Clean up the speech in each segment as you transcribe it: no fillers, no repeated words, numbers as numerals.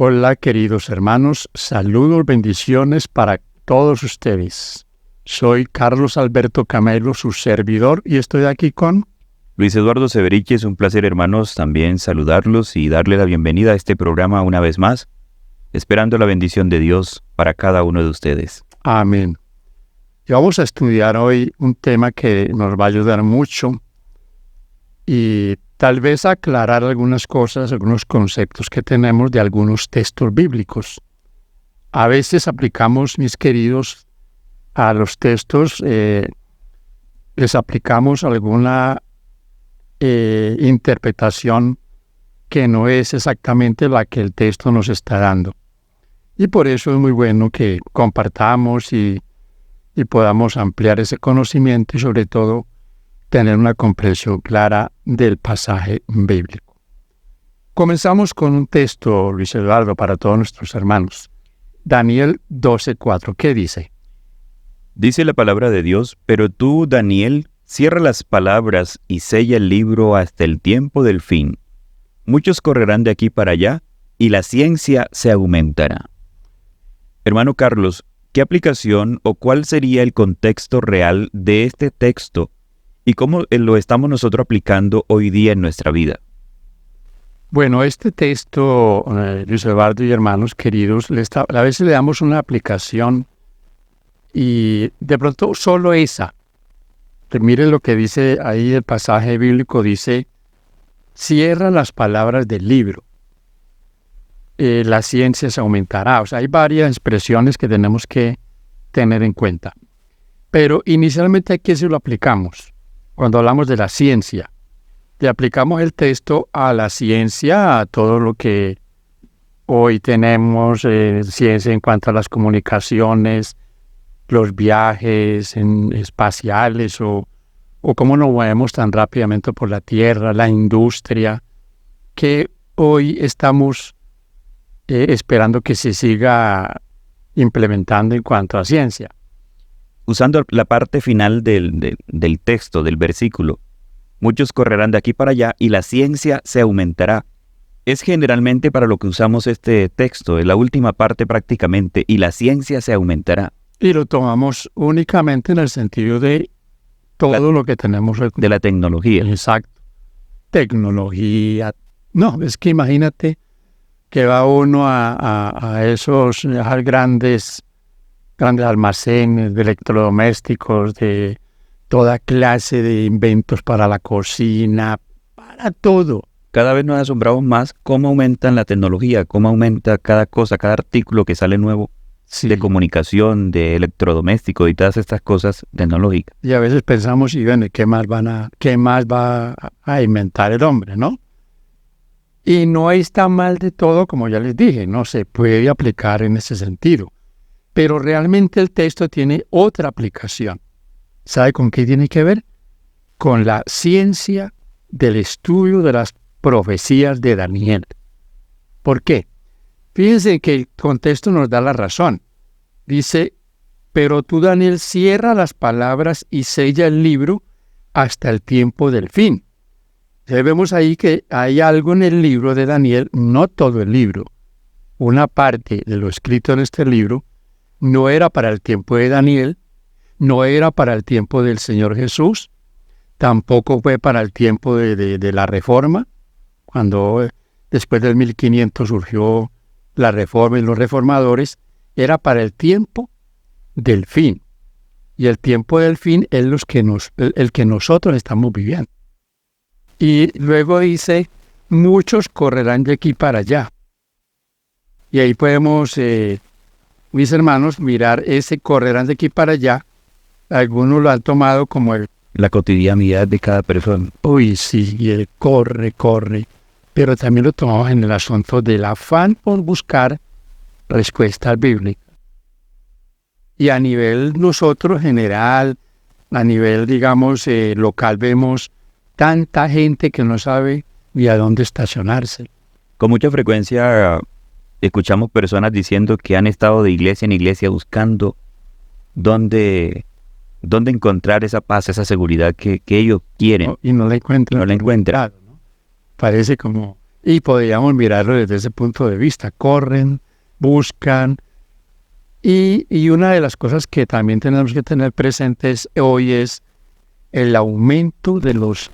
Hola queridos hermanos, saludos, bendiciones para todos ustedes. Soy Carlos Alberto Camelo, su servidor, y estoy aquí con Luis Eduardo Severiche. Es un placer, hermanos, también saludarlos y darle la bienvenida a este programa una vez más, esperando la bendición de Dios para cada uno de ustedes. Amén. Y vamos a estudiar hoy un tema que nos va a ayudar mucho y tal vez aclarar algunas cosas, algunos conceptos que tenemos de algunos textos bíblicos. A veces aplicamos, mis queridos, a los textos, les aplicamos alguna interpretación que no es exactamente la que el texto nos está dando. Y por eso es muy bueno que compartamos y podamos ampliar ese conocimiento y sobre todo tener una comprensión clara del pasaje bíblico. Comenzamos con un texto, Luis Eduardo, para todos nuestros hermanos. Daniel 12:4, ¿qué dice? Dice la palabra de Dios: pero tú, Daniel, cierra las palabras y sella el libro hasta el tiempo del fin. Muchos correrán de aquí para allá y la ciencia se aumentará. Hermano Carlos, ¿qué aplicación o cuál sería el contexto real de este texto y cómo lo estamos nosotros aplicando hoy día en nuestra vida? Bueno, este texto, Luis Eduardo y hermanos queridos, a veces le damos una aplicación y de pronto solo esa. Miren lo que dice ahí el pasaje bíblico, dice, cierra las palabras del libro. La ciencia se aumentará. O sea, hay varias expresiones que tenemos que tener en cuenta. Pero inicialmente, ¿a qué se lo aplicamos? Cuando hablamos de la ciencia, le aplicamos el texto a la ciencia, a todo lo que hoy tenemos, ciencia en cuanto a las comunicaciones, los viajes espaciales o cómo nos movemos tan rápidamente por la Tierra, la industria, que hoy estamos esperando que se siga implementando en cuanto a ciencia. Usando la parte final del texto, del versículo, muchos correrán de aquí para allá y la ciencia se aumentará. Es generalmente para lo que usamos este texto, en la última parte prácticamente, y la ciencia se aumentará. Y lo tomamos únicamente en el sentido de todo lo que tenemos. De la tecnología. Exacto. Tecnología. No, es que imagínate que va uno a esos grandes almacenes de electrodomésticos, de toda clase de inventos para la cocina, para todo. Cada vez nos asombramos más cómo aumenta la tecnología, cómo aumenta cada cosa, cada artículo que sale nuevo, sí, de comunicación, de electrodoméstico y todas estas cosas tecnológicas. Y a veces pensamos, y bueno, ¿qué más va a inventar el hombre, no? Y no está mal de todo, como ya les dije, no se puede aplicar en ese sentido. Pero realmente el texto tiene otra aplicación. ¿Sabe con qué tiene que ver? Con la ciencia del estudio de las profecías de Daniel. ¿Por qué? Fíjense que el contexto nos da la razón. Dice, pero tú, Daniel, cierra las palabras y sella el libro hasta el tiempo del fin. Entonces vemos ahí que hay algo en el libro de Daniel, no todo el libro. Una parte de lo escrito en este libro no era para el tiempo de Daniel, no era para el tiempo del Señor Jesús, tampoco fue para el tiempo de la Reforma, cuando después del 1500 surgió la Reforma y los reformadores, era para el tiempo del fin. Y el tiempo del fin es el que nosotros estamos viviendo. Y luego dice, muchos correrán de aquí para allá. Y ahí podemos, mis hermanos, mirar ese correrán de aquí para allá. Algunos lo han tomado como la cotidianidad de cada persona. Uy, sí, y el corre. Pero también lo tomamos en el asunto del afán por buscar respuestas bíblicas. Y a nivel nosotros general, a nivel, digamos, local, vemos tanta gente que no sabe ni a dónde estacionarse. Con mucha frecuencia escuchamos personas diciendo que han estado de iglesia en iglesia buscando dónde encontrar esa paz, esa seguridad que ellos quieren. Y no la encuentran. No la encuentran. ¿No? Parece como Y podríamos mirarlo desde ese punto de vista. Corren, buscan. Y una de las cosas que también tenemos que tener presentes hoy es el aumento de los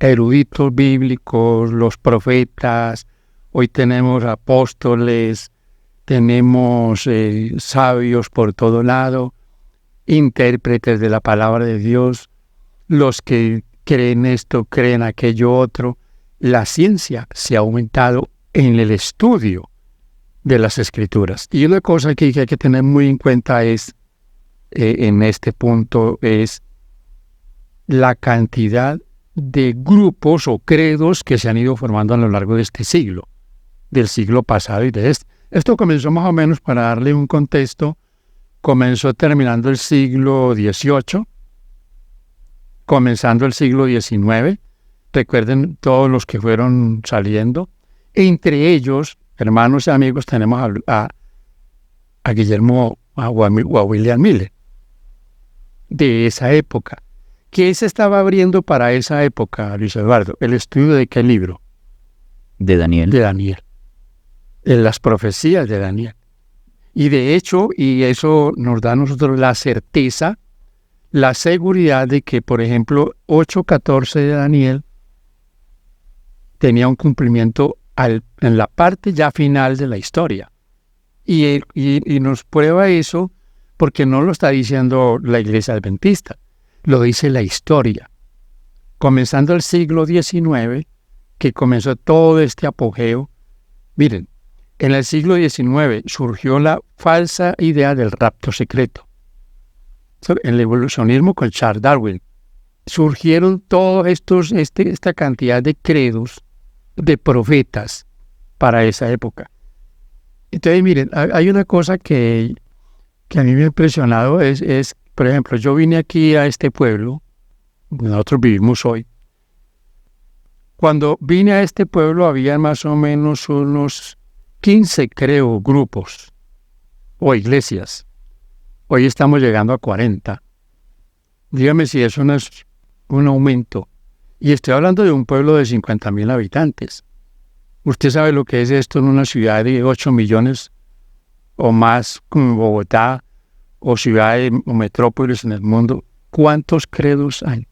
eruditos bíblicos, los profetas. Hoy tenemos apóstoles, tenemos sabios por todo lado, intérpretes de la palabra de Dios, los que creen esto, creen aquello otro. La ciencia se ha aumentado en el estudio de las Escrituras. Y una cosa que hay que tener muy en cuenta es, en este punto, es la cantidad de grupos o credos que se han ido formando a lo largo de este siglo, del siglo pasado y de este. Esto comenzó más o menos, para darle un contexto, comenzó terminando el siglo XVIII, comenzando el siglo XIX. Recuerden todos los que fueron saliendo. Entre ellos, hermanos y amigos, tenemos a Guillermo o a William Miller, de esa época. ¿Qué se estaba abriendo para esa época, Luis Eduardo? ¿El estudio de qué libro? De Daniel. De Daniel. En las profecías de Daniel. Y de hecho, y eso nos da a nosotros la certeza, la seguridad de que, por ejemplo, 8:14 de Daniel tenía un cumplimiento en la parte ya final de la historia. Y nos prueba eso porque no lo está diciendo la Iglesia Adventista, lo dice la historia. Comenzando el siglo XIX, que comenzó todo este apogeo. Miren, en el siglo XIX surgió la falsa idea del rapto secreto. En el evolucionismo con Charles Darwin surgieron todos esta cantidad de credos, de profetas para esa época. Entonces, miren, hay una cosa que a mí me ha impresionado, es, por ejemplo, yo vine aquí a este pueblo, donde nosotros vivimos hoy. Cuando vine a este pueblo había más o menos unos 15, creo, grupos o iglesias. Hoy estamos llegando a 40. Dígame si eso no es un aumento. Y estoy hablando de un pueblo de 50,000 habitantes. Usted sabe lo que es esto en una ciudad de 8 millones o más, como Bogotá, o ciudades o metrópolis en el mundo. ¿Cuántos credos hay?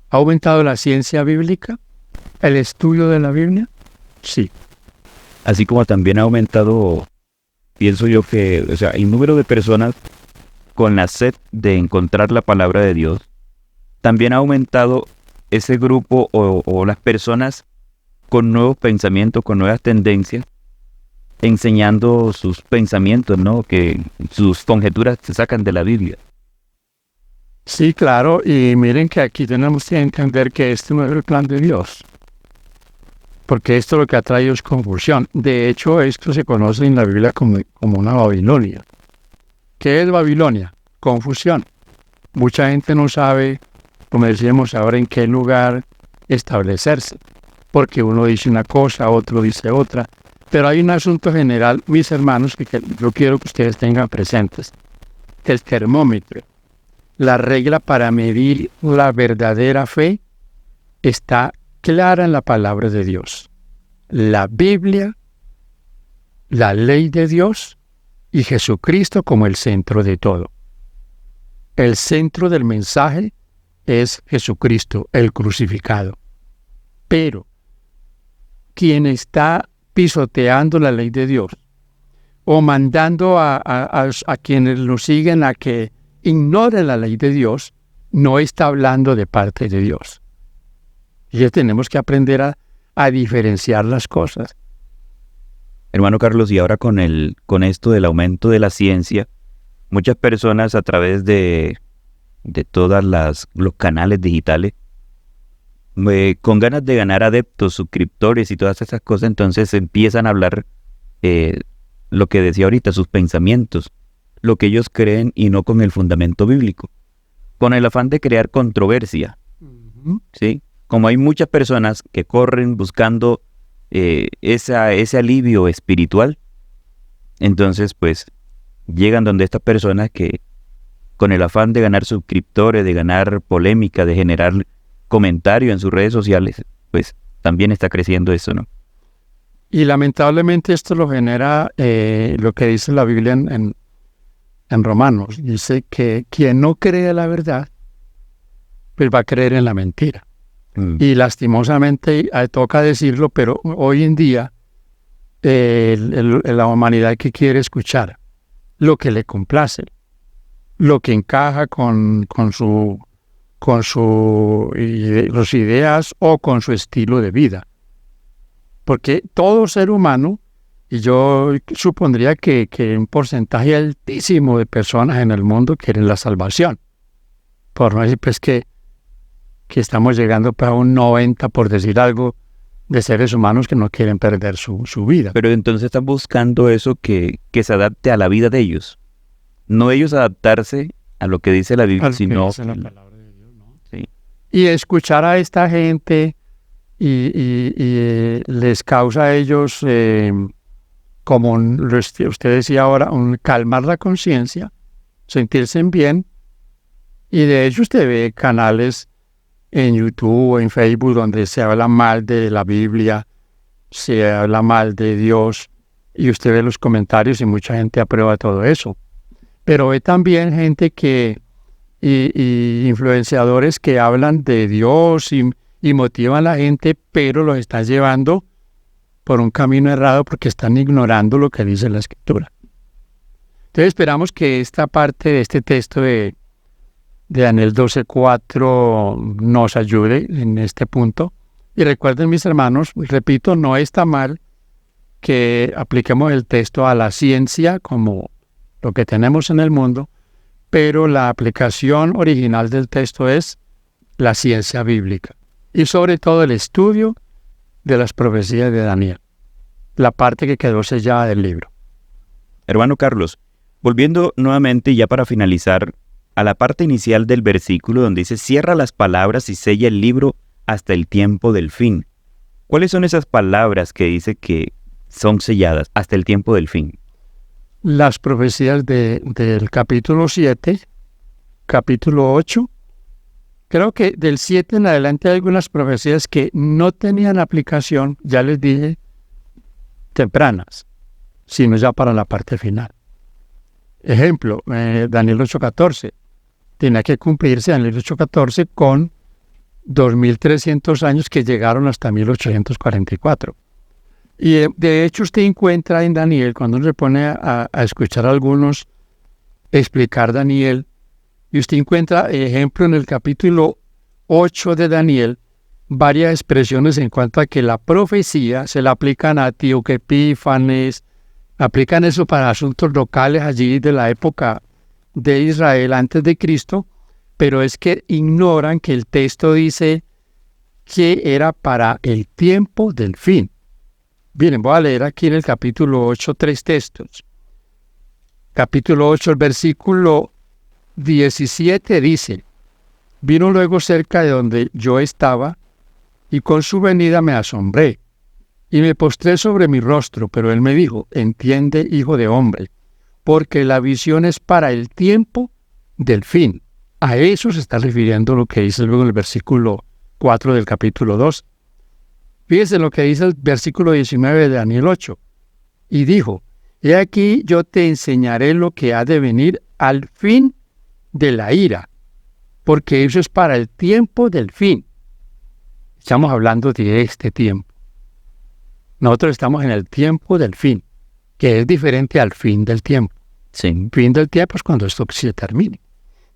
¿Ha aumentado la ciencia bíblica? ¿El estudio de la Biblia? Sí. Así como también ha aumentado, pienso yo que, el número de personas con la sed de encontrar la palabra de Dios, también ha aumentado ese grupo o las personas con nuevos pensamientos, con nuevas tendencias, enseñando sus pensamientos, ¿no? Que sus conjeturas se sacan de la Biblia. Sí, claro, y miren que aquí tenemos que entender que este no es el plan de Dios, porque esto lo que ha traído es confusión. De hecho, esto se conoce en la Biblia como una Babilonia. ¿Qué es Babilonia? Confusión. Mucha gente no sabe, como decíamos ahora, en qué lugar establecerse, porque uno dice una cosa, otro dice otra. Pero hay un asunto general, mis hermanos, que yo quiero que ustedes tengan presentes. El termómetro, la regla para medir la verdadera fe, está clara en la palabra de Dios. La Biblia, la ley de Dios y Jesucristo como el centro de todo. El centro del mensaje es Jesucristo, el crucificado. Pero quien está pisoteando la ley de Dios o mandando a quienes lo siguen a que ignoren la ley de Dios, no está hablando de parte de Dios. Y ya tenemos que aprender a diferenciar las cosas. Hermano Carlos, y ahora con esto del aumento de la ciencia, muchas personas a través de todos los canales digitales, con ganas de ganar adeptos, suscriptores y todas esas cosas, entonces empiezan a hablar lo que decía ahorita, sus pensamientos, lo que ellos creen y no con el fundamento bíblico, con el afán de crear controversia. ¿Sí? Como hay muchas personas que corren buscando ese alivio espiritual, entonces pues llegan donde estas personas que con el afán de ganar suscriptores, de ganar polémica, de generar comentarios en sus redes sociales, pues también está creciendo eso, ¿no? Y lamentablemente esto lo genera lo que dice la Biblia en Romanos. Dice que quien no cree la verdad, pues va a creer en la mentira. Y lastimosamente toca decirlo, pero hoy en día la humanidad que quiere escuchar lo que le complace, lo que encaja con sus ideas o con su estilo de vida. Porque todo ser humano, y yo supondría que un porcentaje altísimo de personas en el mundo quieren la salvación. Por no decir pues que estamos llegando para un 90, por decir algo, de seres humanos que no quieren perder su vida. Pero entonces están buscando eso que se adapte a la vida de ellos. No ellos adaptarse a lo que dice la Biblia, sino la palabra de Dios, ¿no? Sí. Y escuchar a esta gente y les causa a ellos, como usted decía ahora, calmar la conciencia, sentirse bien. Y de hecho usted ve canales en YouTube o en Facebook donde se habla mal de la Biblia, se habla mal de Dios, y usted ve los comentarios y mucha gente aprueba todo eso. Pero ve también gente y influenciadores que hablan de Dios y motivan a la gente, pero los están llevando por un camino errado porque están ignorando lo que dice la Escritura. Entonces esperamos que esta parte de este texto de Daniel 12:4 nos ayude en este punto. Y recuerden, mis hermanos, repito, no está mal que apliquemos el texto a la ciencia como lo que tenemos en el mundo, pero la aplicación original del texto es la ciencia bíblica y sobre todo el estudio de las profecías de Daniel, la parte que quedó sellada del libro. Hermano Carlos, volviendo nuevamente ya para finalizar a la parte inicial del versículo donde dice cierra las palabras y sella el libro hasta el tiempo del fin. ¿Cuáles son esas palabras que dice que son selladas hasta el tiempo del fin? Las profecías del capítulo 7, capítulo 8. Creo que del 7 en adelante hay algunas profecías que no tenían aplicación, ya les dije, tempranas, sino ya para la parte final. Ejemplo, Daniel 8:14. Tenía que cumplirse Daniel 8:14 con 2.300 años que llegaron hasta 1844. Y de hecho usted encuentra en Daniel, cuando uno se pone a escuchar a algunos explicar Daniel, y usted encuentra, ejemplo, en el capítulo 8 de Daniel, varias expresiones en cuanto a que la profecía se la aplican a Antíoco Epífanes, aplican eso para asuntos locales allí de la época de Israel antes de Cristo, pero es que ignoran que el texto dice que era para el tiempo del fin. Miren, voy a leer aquí en el capítulo 8 3 textos. Capítulo 8, el versículo 17 dice: vino luego cerca de donde yo estaba, y con su venida me asombré, y me postré sobre mi rostro, pero él me dijo: entiende, hijo de hombre, porque la visión es para el tiempo del fin. A eso se está refiriendo lo que dice luego en el versículo 4 del capítulo 2. Fíjense lo que dice el versículo 19 de Daniel 8. Y dijo: he aquí yo te enseñaré lo que ha de venir al fin de la ira, porque eso es para el tiempo del fin. Estamos hablando de este tiempo. Nosotros estamos en el tiempo del fin, que es diferente al fin del tiempo. Sí. Fin del tiempo es cuando esto se termine.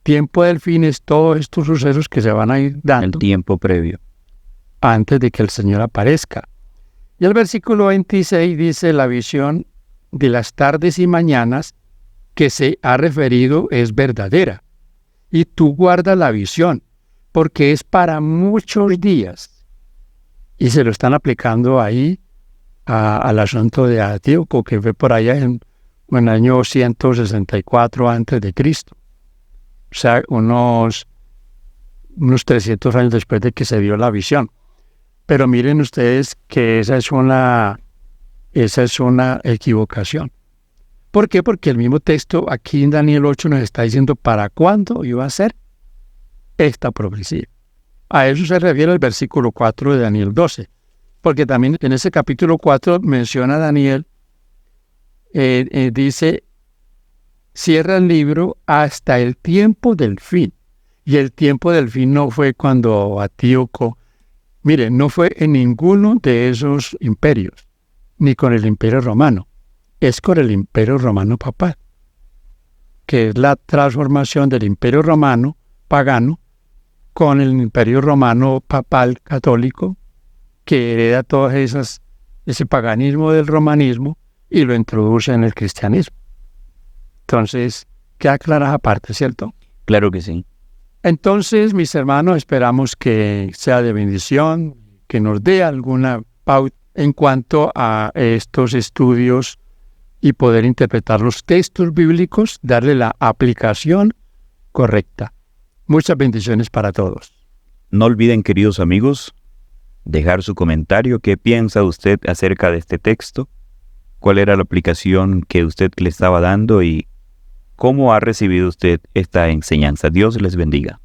Tiempo del fin es todos estos sucesos que se van a ir dando. El tiempo previo. Antes de que el Señor aparezca. Y el versículo 26 dice: la visión de las tardes y mañanas que se ha referido es verdadera. Y tú guarda la visión, porque es para muchos días. Y se lo están aplicando ahí al asunto de Antíoco, que fue por allá en el año 164 antes de Cristo. O sea, unos 300 años después de que se dio la visión. Pero miren ustedes que esa es una equivocación. ¿Por qué? Porque el mismo texto aquí en Daniel 8 nos está diciendo para cuándo iba a ser esta profecía. A eso se refiere el versículo 4 de Daniel 12. porque también en ese capítulo 4 menciona a Daniel, dice, cierra el libro hasta el tiempo del fin. Y el tiempo del fin no fue cuando Antíoco, mire, no fue en ninguno de esos imperios, ni con el imperio romano, es con el imperio romano papal, que es la transformación del imperio romano pagano con el imperio romano papal católico, que hereda todas ese paganismo del romanismo y lo introduce en el cristianismo. Entonces, queda clara esa parte, ¿cierto? Claro que sí. Entonces, mis hermanos, esperamos que sea de bendición, que nos dé alguna pauta en cuanto a estos estudios y poder interpretar los textos bíblicos, darle la aplicación correcta. Muchas bendiciones para todos. No olviden, queridos amigos, dejar su comentario. ¿Qué piensa usted acerca de este texto? ¿Cuál era la aplicación que usted le estaba dando y cómo ha recibido usted esta enseñanza? Dios les bendiga.